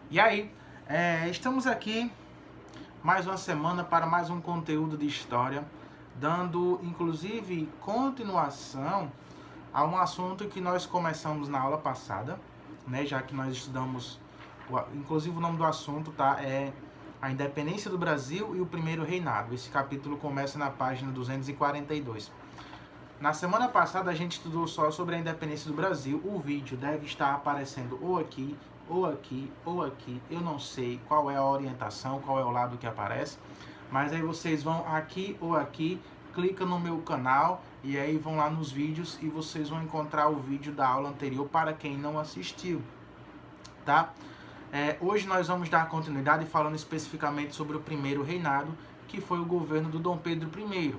E aí, estamos aqui mais uma semana para mais um conteúdo de história, dando inclusive continuação a um assunto que nós começamos na aula passada, né? Já que nós estudamos, inclusive o nome do assunto é a independência do Brasil e o primeiro reinado. Esse capítulo começa na página 242. Na semana passada a gente estudou só sobre a independência do Brasil. O vídeo deve estar aparecendo ou aqui, ou aqui, ou aqui. Eu não sei qual é a orientação, qual é o lado que aparece. Mas aí vocês vão aqui ou aqui, clica no meu canal e aí vão lá nos vídeos e vocês vão encontrar o vídeo da aula anterior para quem não assistiu, tá? Hoje nós vamos dar continuidade falando especificamente sobre o primeiro reinado, que foi o governo do Dom Pedro I.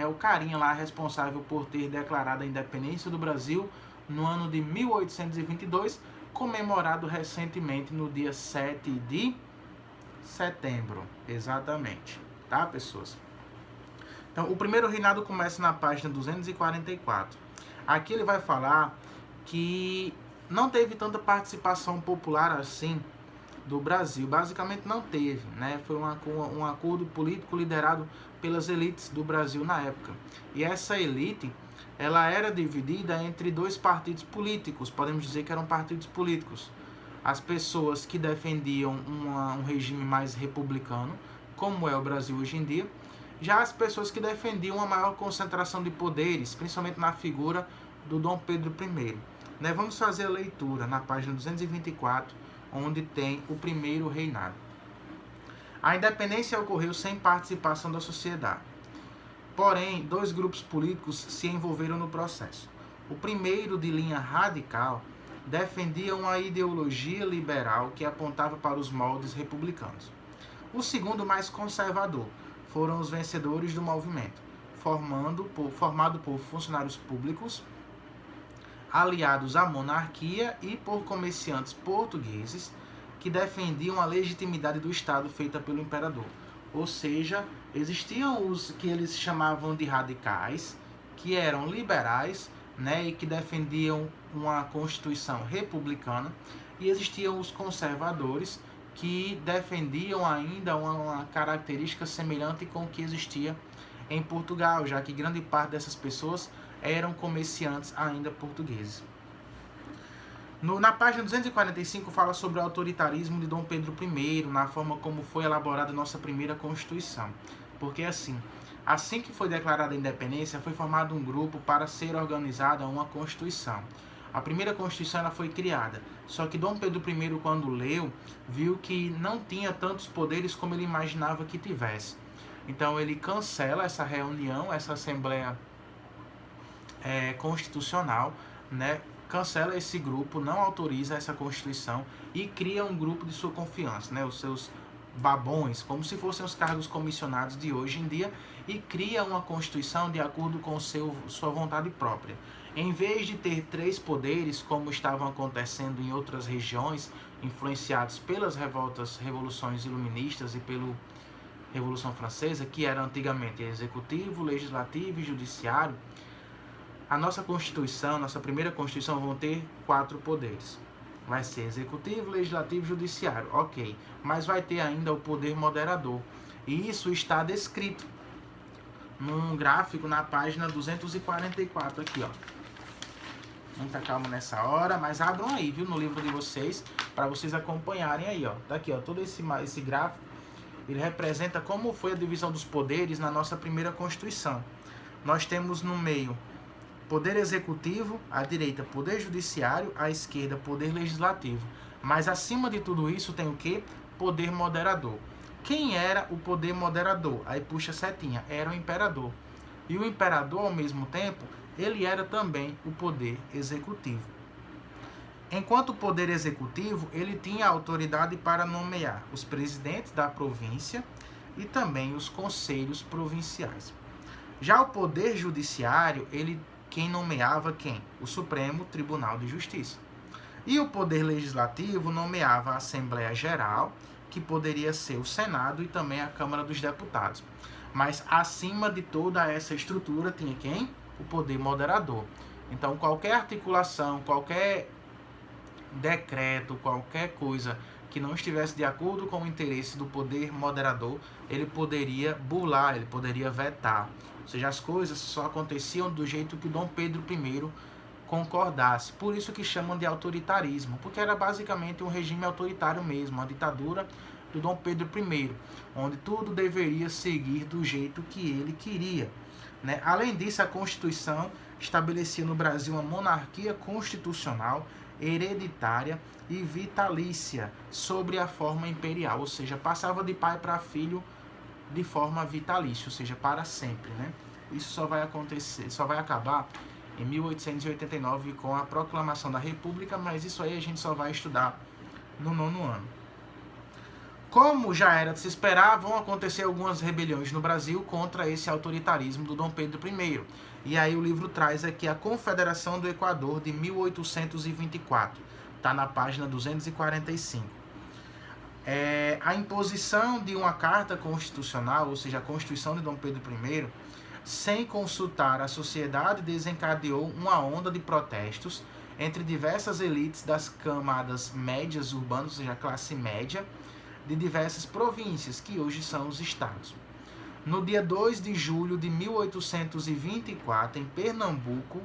O carinha lá responsável por ter declarado a independência do Brasil no ano de 1822, comemorado recentemente no dia 7 de setembro, exatamente, tá, pessoas? Então, o primeiro reinado começa na página 244. Aqui ele vai falar que não teve tanta participação popular assim do Brasil, basicamente não teve, né? Foi um acordo político liderado pelas elites do Brasil na época. E essa elite, ela era dividida entre dois partidos políticos, podemos dizer que eram partidos políticos. As pessoas que defendiam um regime mais republicano, como é o Brasil hoje em dia, já as pessoas que defendiam uma maior concentração de poderes, principalmente na figura do Dom Pedro I. Vamos fazer a leitura na página 224, onde tem o primeiro reinado. A independência ocorreu sem participação da sociedade. Porém, dois grupos políticos se envolveram no processo. O primeiro, de linha radical, defendia uma ideologia liberal que apontava para os moldes republicanos. O segundo, mais conservador, foram os vencedores do movimento, formado por funcionários públicos, aliados à monarquia e por comerciantes portugueses que defendiam a legitimidade do Estado feita pelo imperador. Ou seja, existiam os que eles chamavam de radicais, que eram liberais, e que defendiam uma constituição republicana, e existiam os conservadores, que defendiam ainda uma característica semelhante com o que existia em Portugal, já que grande parte dessas pessoas eram comerciantes ainda portugueses. Na página 245 fala sobre o autoritarismo de Dom Pedro I, na forma como foi elaborada a nossa primeira Constituição. Porque assim que foi declarada a independência, foi formado um grupo para ser organizada uma Constituição. A primeira Constituição ela foi criada, só que Dom Pedro I, quando leu, viu que não tinha tantos poderes como ele imaginava que tivesse. Então ele cancela essa reunião, essa Assembleia Constitucional, cancela esse grupo, não autoriza essa Constituição e cria um grupo de sua confiança, os seus babões, como se fossem os cargos comissionados de hoje em dia, e cria uma Constituição de acordo com sua vontade própria. Em vez de ter três poderes, como estavam acontecendo em outras regiões, influenciados pelas revoluções iluministas e pela Revolução Francesa, que era antigamente executivo, legislativo e judiciário, a nossa Constituição, nossa primeira Constituição, vão ter 4 poderes. Vai ser executivo, legislativo e judiciário, ok. Mas vai ter ainda o poder moderador. E isso está descrito num gráfico na página 244 aqui, ó. Muita calma nessa hora, mas abram aí, viu, no livro de vocês, para vocês acompanharem aí, ó. Daqui, ó, todo esse gráfico, ele representa como foi a divisão dos poderes na nossa primeira Constituição. Nós temos no meio poder executivo, à direita poder judiciário, à esquerda poder legislativo. Mas acima de tudo isso tem o quê? Poder moderador. Quem era o poder moderador? Aí puxa a setinha, era o imperador. E o imperador, ao mesmo tempo, ele era também o poder executivo. Enquanto o poder executivo, ele tinha autoridade para nomear os presidentes da província e também os conselhos provinciais. Já o poder judiciário, quem nomeava quem? O Supremo Tribunal de Justiça. E o poder legislativo nomeava a Assembleia Geral, que poderia ser o Senado e também a Câmara dos Deputados. Mas acima de toda essa estrutura tinha quem? O poder moderador. Então qualquer articulação, qualquer decreto, qualquer coisa que não estivesse de acordo com o interesse do poder moderador, ele poderia burlar, ele poderia vetar. Ou seja, as coisas só aconteciam do jeito que Dom Pedro I concordasse. Por isso que chamam de autoritarismo, porque era basicamente um regime autoritário mesmo, uma ditadura do Dom Pedro I, onde tudo deveria seguir do jeito que ele queria. Né? Além disso, a Constituição estabelecia no Brasil uma monarquia constitucional, hereditária e vitalícia sobre a forma imperial, ou seja, passava de pai para filho de forma vitalícia, ou seja, para sempre. Né? Isso só vai acontecer, só vai acabar em 1889 com a proclamação da República, mas isso aí a gente só vai estudar no 9º ano. Como já era de se esperar, vão acontecer algumas rebeliões no Brasil contra esse autoritarismo do Dom Pedro I. E aí o livro traz aqui a Confederação do Equador de 1824. Está na página 245. A imposição de uma carta constitucional, ou seja, a Constituição de Dom Pedro I, sem consultar a sociedade, desencadeou uma onda de protestos entre diversas elites das camadas médias urbanas, ou seja, a classe média, de diversas províncias, que hoje são os estados. No dia 2 de julho de 1824, em Pernambuco,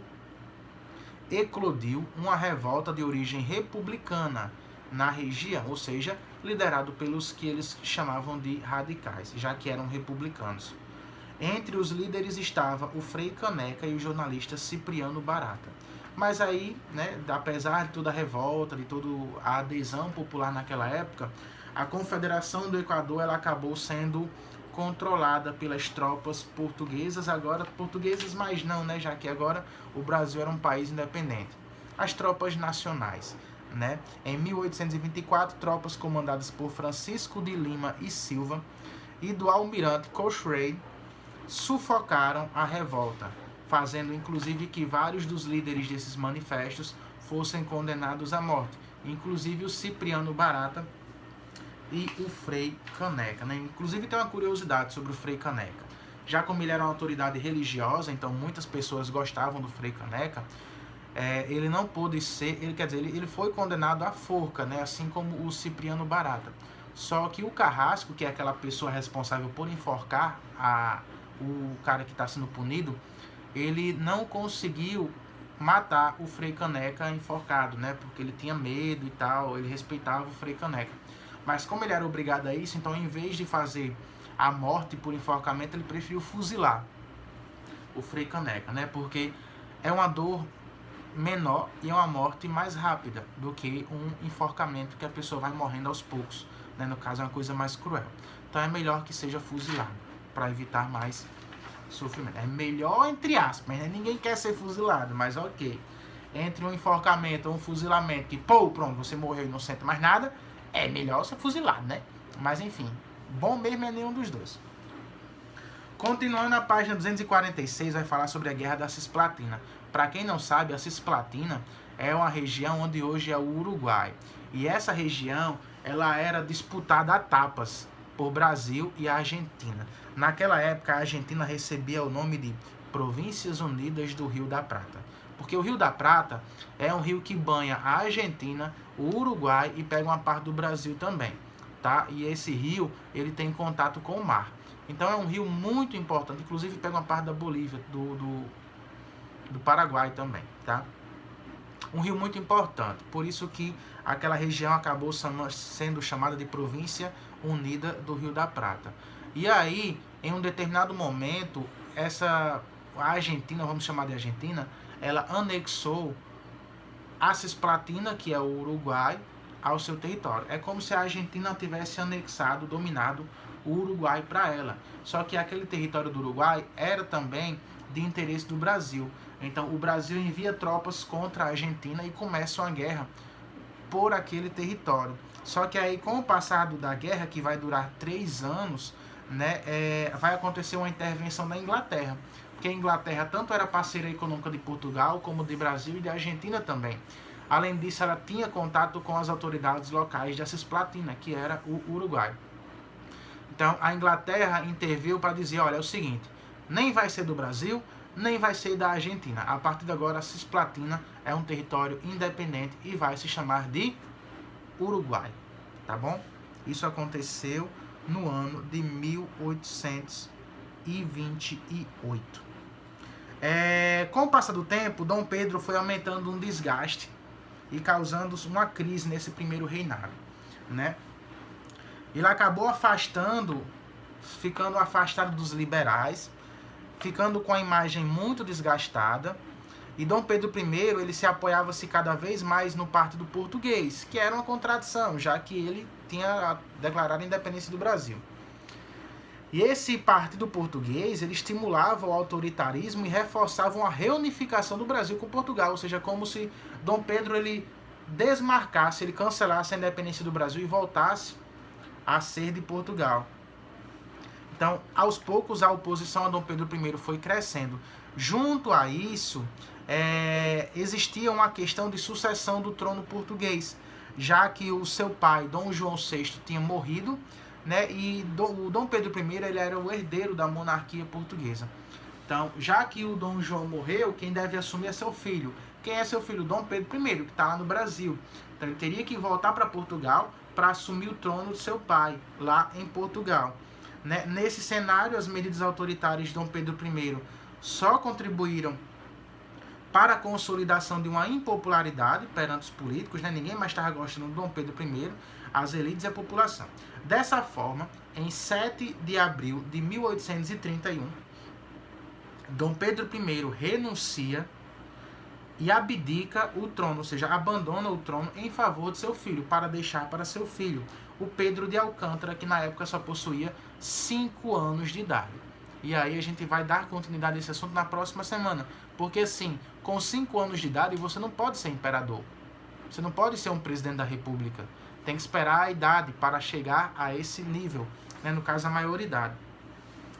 eclodiu uma revolta de origem republicana na região, ou seja, liderado pelos que eles chamavam de radicais, já que eram republicanos. Entre os líderes estava o Frei Caneca e o jornalista Cipriano Barata. Mas aí, né, apesar de toda a revolta, de toda a adesão popular naquela época, a Confederação do Equador ela acabou sendo controlada pelas tropas portuguesas, agora portuguesas, mas não, né, já que agora o Brasil era um país independente. As tropas nacionais, né? Em 1824, tropas comandadas por Francisco de Lima e Silva e do almirante Cochrane sufocaram a revolta, fazendo inclusive que vários dos líderes desses manifestos fossem condenados à morte, inclusive o Cipriano Barata e o Frei Caneca. Né? Inclusive tem uma curiosidade sobre o Frei Caneca. Já como ele era uma autoridade religiosa, então muitas pessoas gostavam do Frei Caneca, ele não pôde ser, ele foi condenado à forca, né? Assim como o Cipriano Barata. Só que o carrasco, que é aquela pessoa responsável por enforcar o cara que está sendo punido, ele não conseguiu matar o Frei Caneca enforcado, né? Porque ele tinha medo e tal, ele respeitava o Frei Caneca. Mas como ele era obrigado a isso, então em vez de fazer a morte por enforcamento, ele preferiu fuzilar o Frei Caneca, né? Porque é uma dor menor e é uma morte mais rápida do que um enforcamento que a pessoa vai morrendo aos poucos, né? No caso é uma coisa mais cruel. Então é melhor que seja fuzilado para evitar mais sofrimento. É melhor entre aspas, né? Ninguém quer ser fuzilado, mas ok. Entre um enforcamento ou um fuzilamento que, pronto, você morreu e não sente mais nada, é melhor ser fuzilado, né? Mas enfim, bom mesmo é nenhum dos dois. Continuando na página 246, vai falar sobre a Guerra da Cisplatina. Para quem não sabe, a Cisplatina é uma região onde hoje é o Uruguai. E essa região, ela era disputada a tapas por Brasil e a Argentina. Naquela época, a Argentina recebia o nome de Províncias Unidas do Rio da Prata. Porque o Rio da Prata é um rio que banha a Argentina, o Uruguai e pega uma parte do Brasil também, tá? E esse rio, ele tem contato com o mar. Então é um rio muito importante, inclusive pega uma parte da Bolívia, do Paraguai também, tá? Um rio muito importante, por isso que aquela região acabou sendo chamada de Província Unida do Rio da Prata. E aí, em um determinado momento, a Argentina, vamos chamar de Argentina, ela anexou a Cisplatina, que é o Uruguai, ao seu território. É como se a Argentina tivesse anexado, dominado o Uruguai para ela. Só que aquele território do Uruguai era também de interesse do Brasil. Então o Brasil envia tropas contra a Argentina e começa uma guerra por aquele território. Só que aí, com o passar da guerra, que vai durar 3 anos, né, vai acontecer uma intervenção da Inglaterra. Porque a Inglaterra tanto era parceira econômica de Portugal, como de Brasil e de Argentina também. Além disso, ela tinha contato com as autoridades locais da Cisplatina, que era o Uruguai. Então, a Inglaterra interveio para dizer, olha, é o seguinte, nem vai ser do Brasil, nem vai ser da Argentina. A partir de agora, a Cisplatina é um território independente e vai se chamar de Uruguai, tá bom? Isso aconteceu no ano de 1828. Com o passar do tempo, Dom Pedro foi aumentando um desgaste e causando uma crise nesse primeiro reinado, né? Ele acabou ficando afastado dos liberais, ficando com a imagem muito desgastada. E Dom Pedro I, ele se apoiava-se cada vez mais no partido português, que era uma contradição, já que ele tinha declarado a independência do Brasil. E esse partido português, ele estimulava o autoritarismo e reforçava a reunificação do Brasil com Portugal, ou seja, como se Dom Pedro ele desmarcasse, ele cancelasse a independência do Brasil e voltasse a ser de Portugal. Então, aos poucos, a oposição a Dom Pedro I foi crescendo. Junto a isso, existia uma questão de sucessão do trono português, já que o seu pai, Dom João VI, tinha morrido, né, e o Dom Pedro I ele era o herdeiro da monarquia portuguesa. Então, já que o Dom João morreu, quem deve assumir é seu filho. Quem é seu filho? Dom Pedro I, que está lá no Brasil. Então, ele teria que voltar para Portugal para assumir o trono do seu pai, lá em Portugal. Né? Nesse cenário, as medidas autoritárias de Dom Pedro I só contribuíram para a consolidação de uma impopularidade perante os políticos, né? Ninguém mais estava gostando de Dom Pedro I, as elites e a população. Dessa forma, em 7 de abril de 1831, Dom Pedro I renuncia e abdica o trono, ou seja, abandona o trono em favor de seu filho, para deixar para seu filho, o Pedro de Alcântara, que na época só possuía 5 anos de idade. E aí a gente vai dar continuidade a esse assunto na próxima semana, porque assim, com 5 anos de idade você não pode ser imperador, você não pode ser um presidente da república, tem que esperar a idade para chegar a esse nível, né? No caso a maioridade.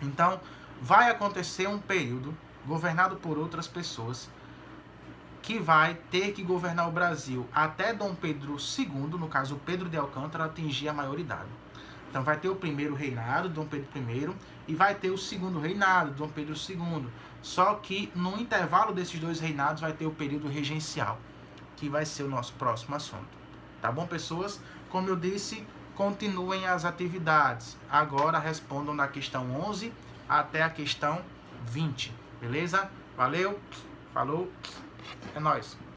Então vai acontecer um período governado por outras pessoas, que vai ter que governar o Brasil até Dom Pedro II, no caso Pedro de Alcântara, atingir a maioridade. Então vai ter o primeiro reinado, Dom Pedro I, e vai ter o segundo reinado, Dom Pedro II. Só que no intervalo desses dois reinados vai ter o período regencial, que vai ser o nosso próximo assunto. Tá bom, pessoas? Como eu disse, continuem as atividades. Agora respondam da questão 11 até a questão 20. Beleza? Valeu, falou, é nóis.